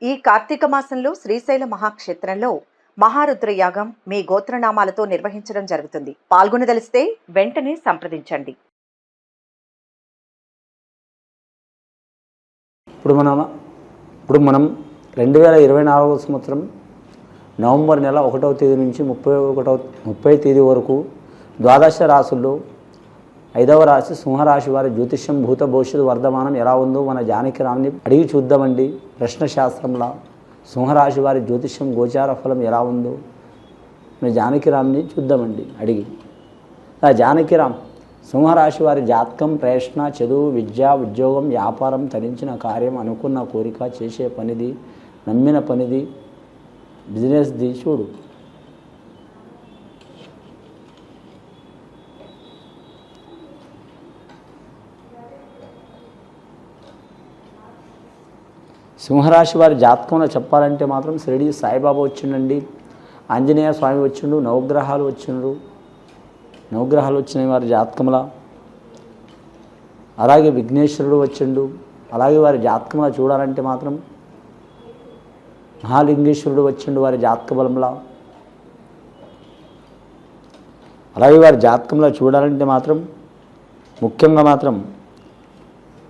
ఈ కార్తీక మాసంలో శ్రీశైల మహాక్షేత్రంలో మహారుద్ర యాగం మీ గోత్రనామాలతో నిర్వహించడం జరుగుతుంది. పాల్గొనదలిస్తే వెంటనే సంప్రదించండి. ఇప్పుడు మనం 2024 సంవత్సరం నవంబర్ నెల 1వ తేదీ నుంచి 30వ తేదీ వరకు ద్వాదశ రాశుల్లో 5వ రాశి సింహరాశి వారి జ్యోతిష్యం భూత భవిష్యత్తు వర్ధమానం ఎలా ఉందో మన జానకిరామ్ని అడిగి చూద్దామండి. ప్రశ్నశాస్త్రంలా సింహరాశి వారి జ్యోతిష్యం గోచార ఫలం ఎలా ఉందో మన జానకిరామ్ని చూద్దామండి అడిగి. ఆ జానకిరామ్ సింహరాశి వారి జాతకం ప్రయత్న చదువు విద్య ఉద్యోగం వ్యాపారం తరించిన కార్యం అనుకున్న కోరిక చేసే పనిది నమ్మిన పనిది బిజినెస్ది చూడు. సింహరాశి వారి జాతకంలో చెప్పాలంటే మాత్రం షిరిడి సాయిబాబా వచ్చిండండి, ఆంజనేయ స్వామి వచ్చిండు, నవగ్రహాలు వచ్చినాయి వారి జాతకంలో. అలాగే విఘ్నేశ్వరుడు వచ్చిండు. అలాగే వారి జాతకంలో చూడాలంటే మాత్రం మహాలింగేశ్వరుడు వచ్చిండు వారి జాతక బలంలో. అలాగే వారి జాతకంలో చూడాలంటే మాత్రం ముఖ్యంగా మాత్రం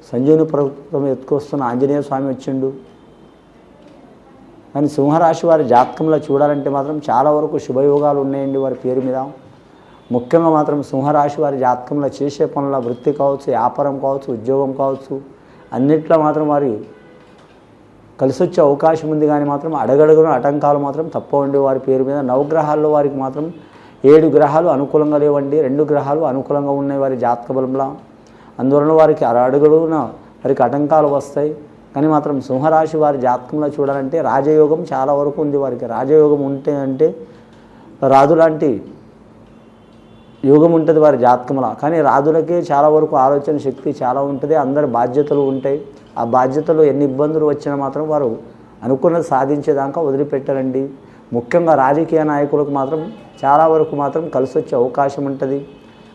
సంజీవుని పర్వతం ఎత్తుకొస్తున్న ఆంజనేయ స్వామి వచ్చిండు. కానీ సింహరాశి వారి జాతకంలో చూడాలంటే మాత్రం చాలా వరకు శుభయోగాలు ఉన్నాయండి వారి పేరు మీద. ముఖ్యంగా మాత్రం సింహరాశి వారి జాతకంలో చేసే పనుల వృత్తి కావచ్చు, వ్యాపారం కావచ్చు, ఉద్యోగం కావచ్చు, అన్నిట్లో మాత్రం వారి కలిసి వచ్చే అవకాశం ఉంది. కానీ మాత్రం అడగడుగున ఆటంకాలు మాత్రం తప్పవండి వారి పేరు మీద. నవగ్రహాల్లో వారికి మాత్రం 7 గ్రహాలు అనుకూలంగా లేవండి, 2 గ్రహాలు అనుకూలంగా ఉన్నాయి వారి జాతక బలంలో. అందువలన వారికి అడుగుడున వారికి ఆటంకాలు వస్తాయి. కానీ మాత్రం సింహరాశి వారి జాతకంలో చూడాలంటే రాజయోగం చాలా వరకు ఉంది వారికి. రాజయోగం ఉంటే అంటే రాజు లాంటి యోగం ఉంటుంది వారి జాతకంలో. కానీ రాజులకే చాలా వరకు ఆలోచన శక్తి చాలా ఉంటుంది, అందరి బాధ్యతలు ఉంటాయి. ఆ బాధ్యతలు ఎన్ని ఇబ్బందులు వచ్చినా మాత్రం వారు అనుకున్నది సాధించేదాకా వదిలిపెట్టారండి. ముఖ్యంగా రాజకీయ నాయకులకు మాత్రం చాలా వరకు మాత్రం కలిసి వచ్చే అవకాశం ఉంటుంది.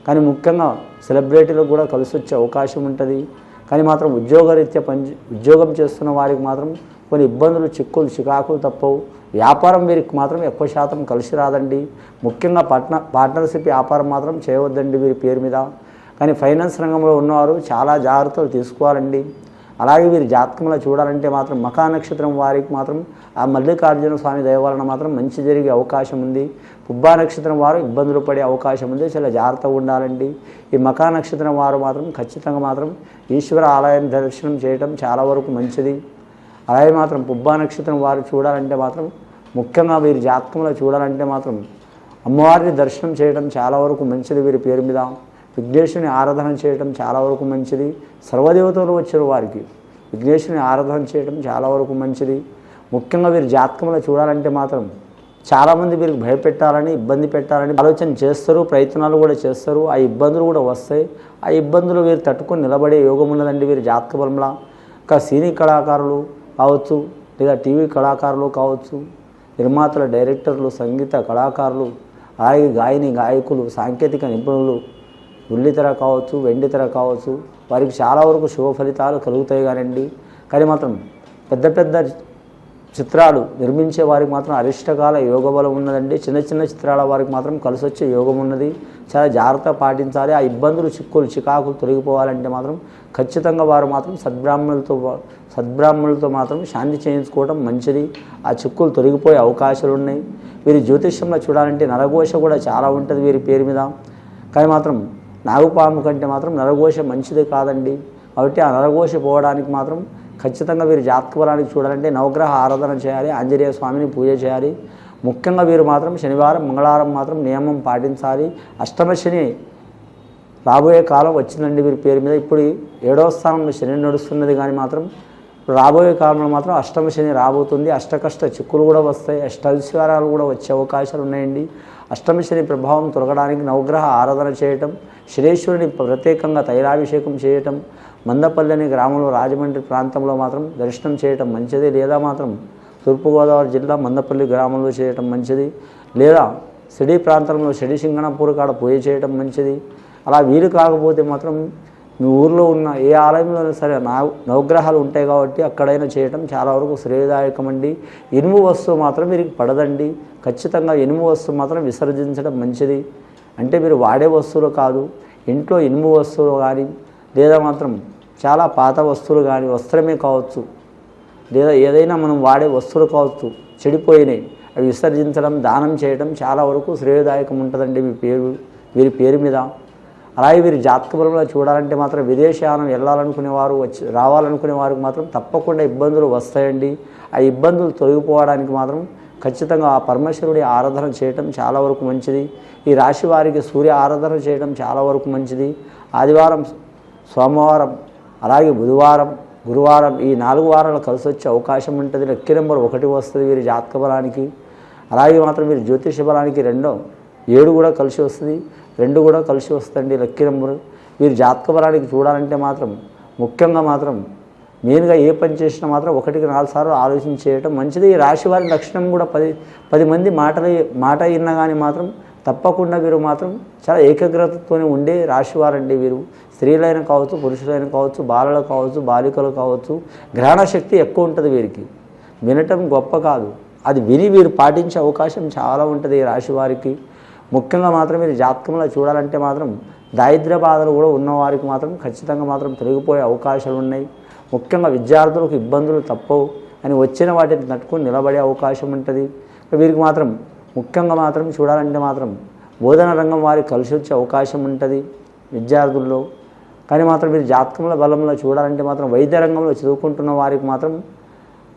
కానీ ముఖ్యంగా సెలబ్రిటీలకు కూడా కలిసి వచ్చే అవకాశం ఉంటుంది. కానీ మాత్రం ఉద్యోగరీత్యా ఉద్యోగం చేస్తున్న వారికి మాత్రం కొన్ని ఇబ్బందులు, చిక్కులు, చికాకులు తప్పవు. వ్యాపారం వీరికి మాత్రం ఎక్కువ శాతం కలిసి రాదండి. ముఖ్యంగా పార్ట్నర్షిప్ వ్యాపారం మాత్రం చేయవద్దండి వీరి పేరు మీద. కానీ ఫైనాన్స్ రంగంలో ఉన్నవారు చాలా జాగ్రత్తలు తీసుకోవాలండి. అలాగే వీరి జాతకంలో చూడాలంటే మాత్రం మఖా నక్షత్రం వారికి మాత్రం ఆ మల్లికార్జున స్వామి దయ వలన మాత్రం మంచి జరిగే అవకాశం ఉంది. పుబ్బా నక్షత్రం వారు ఇబ్బందులు పడే అవకాశం ఉంది, చాలా జాగ్రత్తగా ఉండాలండి. ఈ మఖా నక్షత్రం వారు మాత్రం ఖచ్చితంగా మాత్రం ఈశ్వర ఆలయాన్ని దర్శనం చేయటం చాలా వరకు మంచిది. అలాగే మాత్రం పుబ్బా నక్షత్రం వారు చూడాలంటే మాత్రం ముఖ్యంగా వీరి జాతకంలో చూడాలంటే మాత్రం అమ్మవారిని దర్శనం చేయడం చాలా వరకు మంచిది వీరి పేరు మీద. విఘ్నేశ్వరుని ఆరాధన చేయడం చాలా వరకు మంచిది. సర్వదేవతలు వచ్చిన వారికి విఘ్నేశ్వరుని ఆరాధన చేయడం చాలా వరకు మంచిది. ముఖ్యంగా వీరి జాతకంలో చూడాలంటే మాత్రం చాలామంది వీరికి భయపెట్టాలని, ఇబ్బంది పెట్టాలని ఆలోచన చేస్తారు, ప్రయత్నాలు కూడా చేస్తారు. ఆ ఇబ్బందులు కూడా వస్తాయి. ఆ ఇబ్బందులు వీరు తట్టుకొని నిలబడే యోగం ఉన్నదండి వీరి జాతక బలంలో. ఇంకా సినీ కళాకారులు కావచ్చు, లేదా టీవీ కళాకారులు కావచ్చు, నిర్మాతల, డైరెక్టర్లు, సంగీత కళాకారులు, అలాగే గాయకులు, సాంకేతిక నిపుణులు, బుల్లితెర కావచ్చు, వెండితెర కావచ్చు, వారికి చాలా వరకు శుభ ఫలితాలు కలుగుతాయి. కానీ మాత్రం పెద్ద చిత్రాలు నిర్మించే వారికి మాత్రం అరిష్టకాల యోగ బలం ఉన్నదండి. చిన్న చిత్రాల వారికి మాత్రం కలిసి వచ్చే యోగం ఉన్నది. చాలా జాగ్రత్త పాటించాలి. ఆ ఇబ్బందులు, చిక్కులు, చికాకులు తొలగిపోవాలంటే మాత్రం ఖచ్చితంగా వారు మాత్రం సద్బ్రాహ్మణులతో మాత్రం శాంతి చేయించుకోవడం మంచిది. ఆ చిక్కులు తొలగిపోయే అవకాశాలు ఉన్నాయి. వీరి జ్యోతిష్యంలో చూడాలంటే నరఘోష కూడా చాలా ఉంటుంది వీరి పేరు మీద. కానీ మాత్రం నాగుపాము కంటే మాత్రం నరఘోష మంచిది కాదండి. కాబట్టి ఆ నరఘోష పోవడానికి మాత్రం ఖచ్చితంగా వీరి జాతక బలానికి చూడాలంటే నవగ్రహ ఆరాధన చేయాలి, ఆంజనేయ స్వామిని పూజ చేయాలి. ముఖ్యంగా వీరు మాత్రం శనివారం, మంగళవారం మాత్రం నియమం పాటించాలి. అష్టమ శని రాబోయే కాలం వచ్చిందండి వీరి పేరు మీద. ఇప్పుడు 7వ స్థానంలో శని నడుస్తున్నది. కానీ మాత్రం రాబోయే కాలంలో మాత్రం అష్టమ శని రాబోతుంది. అష్టకష్ట చిక్కులు కూడా వస్తాయి, అష్టైశ్వర్యాలు కూడా వచ్చే అవకాశాలు ఉన్నాయండి. అష్టమ శని ప్రభావం తొలగడానికి నవగ్రహ ఆరాధన చేయటం, శనేశ్వరుని ప్రత్యేకంగా తైలాభిషేకం చేయటం, మందపల్లి అనే గ్రామంలో రాజమండ్రి ప్రాంతంలో మాత్రం దర్శనం చేయటం మంచిది. లేదా మాత్రం తూర్పుగోదావరి జిల్లా మందపల్లి గ్రామంలో చేయటం మంచిది. లేదా షిరిడి ప్రాంతంలో షిరిడి సింగణపూర్ కాడ పూజ చేయటం మంచిది. అలా వీలు కాకపోతే మాత్రం మీ ఊర్లో ఉన్న ఏ ఆలయంలోనైనా సరే నవగ్రహాలు ఉంటాయి కాబట్టి అక్కడైనా చేయటం చాలా వరకు శ్రేయదాయకం అండి. ఇనుము వస్తువు మాత్రం మీరు పడదండి. ఖచ్చితంగా ఇనుము వస్తువు మాత్రం విసర్జించడం మంచిది. అంటే మీరు వాడే వస్తువులు కాదు, ఇంట్లో ఇనుము వస్తువులు కానీ లేదా మాత్రం చాలా పాత వస్తువులు కానీ వస్త్రమే కావచ్చు లేదా ఏదైనా మనం వాడే వస్తువులు కావచ్చు చెడిపోయినాయి అవి విసర్జించడం దానం చేయడం చాలా వరకు శ్రేయదాయకం ఉంటుందండి వీరి పేరు మీద. అలాగే వీరి జాతక బలంలో చూడాలంటే మాత్రం విదేశయానం వెళ్ళాలనుకునే వారు రావాలనుకునే వారికి మాత్రం తప్పకుండా ఇబ్బందులు వస్తాయండి. ఆ ఇబ్బందులు తొలగిపోవడానికి మాత్రం ఖచ్చితంగా ఆ పరమేశ్వరుడి ఆరాధన చేయటం చాలా వరకు మంచిది. ఈ రాశి వారికి సూర్య ఆరాధన చేయడం చాలా వరకు మంచిది. ఆదివారం, సోమవారం, అలాగే బుధవారం, గురువారం ఈ 4 వారాలు కలిసి వచ్చే అవకాశం ఉంటుంది. లక్కీ నెంబర్ 1 వస్తుంది వీరి జాతక బలానికి. అలాగే మాత్రం వీరి జ్యోతిష బలానికి 7 కూడా కలిసి వస్తుంది, 2 కూడా కలిసి వస్తుంది లక్కీ నెంబర్. వీరి జాతక బలానికి చూడాలంటే మాత్రం ముఖ్యంగా మాత్రం మెయిన్గా ఏ పని చేసినా మాత్రం 1కి 4 సార్లు ఆలోచించి చేయటం మంచిది. ఈ రాశి వారి లక్షణం కూడా 10 మంది మాట విన్నా కానీ మాత్రం తప్పకుండా వీరు మాత్రం చాలా ఏకాగ్రతతోనే ఉండే రాశివారండి. వీరు స్త్రీలైన కావచ్చు, పురుషులైన కావచ్చు, బాలలు కావచ్చు, బాలికలు కావచ్చు, గ్రహణ శక్తి ఎక్కువ ఉంటుంది వీరికి. వినటం గొప్ప కాదు, అది విని వీరు పాటించే అవకాశం చాలా ఉంటుంది ఈ రాశి వారికి. ముఖ్యంగా మాత్రం మీరు జాతకంలో చూడాలంటే మాత్రం దారిద్ర్య బాధలు కూడా ఉన్నవారికి మాత్రం ఖచ్చితంగా మాత్రం తొలగిపోయే అవకాశాలు ఉన్నాయి. ముఖ్యంగా విద్యార్థులకు ఇబ్బందులు తప్పవు అని వచ్చిన వాటిని తట్టుకొని నిలబడే అవకాశం ఉంటుంది వీరికి మాత్రం. ముఖ్యంగా మాత్రం చూడాలంటే మాత్రం బోధన రంగం వారికి కలిసి వచ్చే అవకాశం ఉంటుంది విద్యార్థుల్లో. కానీ మాత్రం మీరు జాతకంలో బలంలో చూడాలంటే మాత్రం వైద్య రంగంలో చదువుకుంటున్న వారికి మాత్రం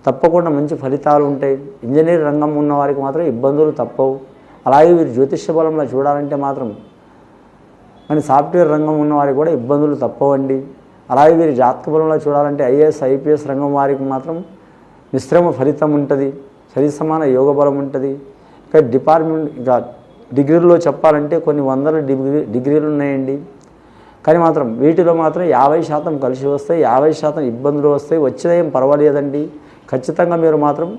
తప్పకుండా మంచి ఫలితాలు ఉంటాయి. ఇంజనీర్ రంగం ఉన్న వారికి మాత్రం ఇబ్బందులు తప్పవు. అలాగే వీరు జ్యోతిష్య బలంలో చూడాలంటే మాత్రం కానీ సాఫ్ట్వేర్ రంగం ఉన్న వారికి కూడా ఇబ్బందులు తప్పవండి. అలాగే వీరి జాతక బలంలో చూడాలంటే ఐఏఎస్, ఐపీఎస్ రంగం వారికి మాత్రం మిశ్రమ ఫలితం ఉంటుంది, సరి సమాన యోగ బలం ఉంటుంది. ఇంకా ఇంకా డిగ్రీల్లో చెప్పాలంటే కొన్ని వందల డిగ్రీలు ఉన్నాయండి. కానీ మాత్రం వీటిలో మాత్రం 50% కలిసి వస్తాయి, 50% ఇబ్బందులు వస్తాయి. వచ్చేదేం పర్వాలేదండి. ఖచ్చితంగా మీరు మాత్రం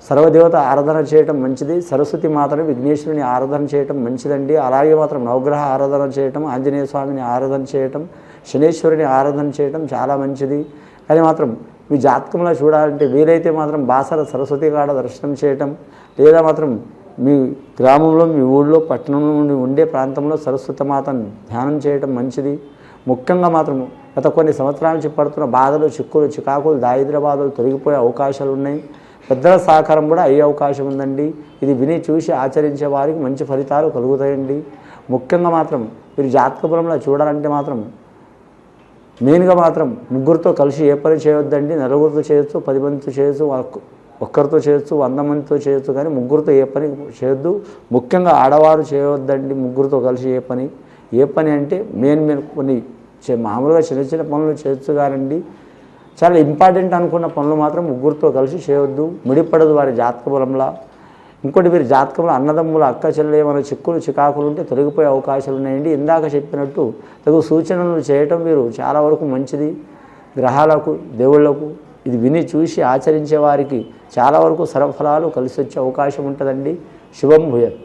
సర్వదేవత ఆరాధన చేయటం మంచిది. సరస్వతి మాతను, విఘ్నేశ్వరుని ఆరాధన చేయటం మంచిదండి. అలాగే మాత్రం నవగ్రహ ఆరాధన చేయటం, ఆంజనేయ స్వామిని ఆరాధన చేయటం, శనేశ్వరుని ఆరాధన చేయటం చాలా మంచిది. కానీ మాత్రం మీ జాతకంలో చూడాలంటే వీలైతే మాత్రం బాసర సరస్వతి కాడ దర్శనం చేయటం లేదా మాత్రం మీ గ్రామంలో, మీ ఊళ్ళో, పట్టణంలో ఉండే ప్రాంతంలో సరస్వతి మాతను ధ్యానం చేయటం మంచిది. ముఖ్యంగా మాత్రం గత కొన్ని సంవత్సరాల నుంచి పడుతున్న బాధలు, చిక్కులు, చికాకులు, దారిద్ర్య బాధలు తొలగిపోయే అవకాశాలు ఉన్నాయి. పెద్దల సహకారం కూడా అయ్యే అవకాశం ఉందండి. ఇది విని చూసి ఆచరించే వారికి మంచి ఫలితాలు కలుగుతాయండి. ముఖ్యంగా మాత్రం మీరు జాతక బలంలో చూడాలంటే మాత్రం మెయిన్గా మాత్రం ముగ్గురితో కలిసి ఏ పని చేయొద్దండి. నలుగురితో చేయొచ్చు, 10 మందితో చేయొచ్చు, ఒక్కరితో చేయొచ్చు, 100 మందితో చేయొచ్చు, కానీ ముగ్గురితో ఏ పని చేయొద్దు. ముఖ్యంగా ఆడవారు చేయవద్దండి ముగ్గురితో కలిసి ఏ పని అంటే మెయిన్ కొన్ని మామూలుగా చిన్న చిన్న పనులు చేయొచ్చు కానండి. చాలా ఇంపార్టెంట్ అనుకున్న పనులు మాత్రం ముగ్గురితో కలిసి చేయొద్దు, ముడిపడదు వారి జాతక బలంలా. ఇంకోటి వీరి జాతకంలో అన్నదమ్ముల, అక్క చెల్లెలు ఏమైనా చిక్కులు, చికాకులు ఉంటే తొలగిపోయే అవకాశాలు ఉన్నాయండి. ఇందాక చెప్పినట్టు తగు సూచనలు చేయటం వీరు చాలా వరకు మంచిది. గ్రహాలకు, దేవుళ్లకు ఇది విని చూసి ఆచరించే వారికి చాలా వరకు సర్వఫలాలు కలిసి వచ్చే అవకాశం ఉంటుందండి. శుభం భూయాత్.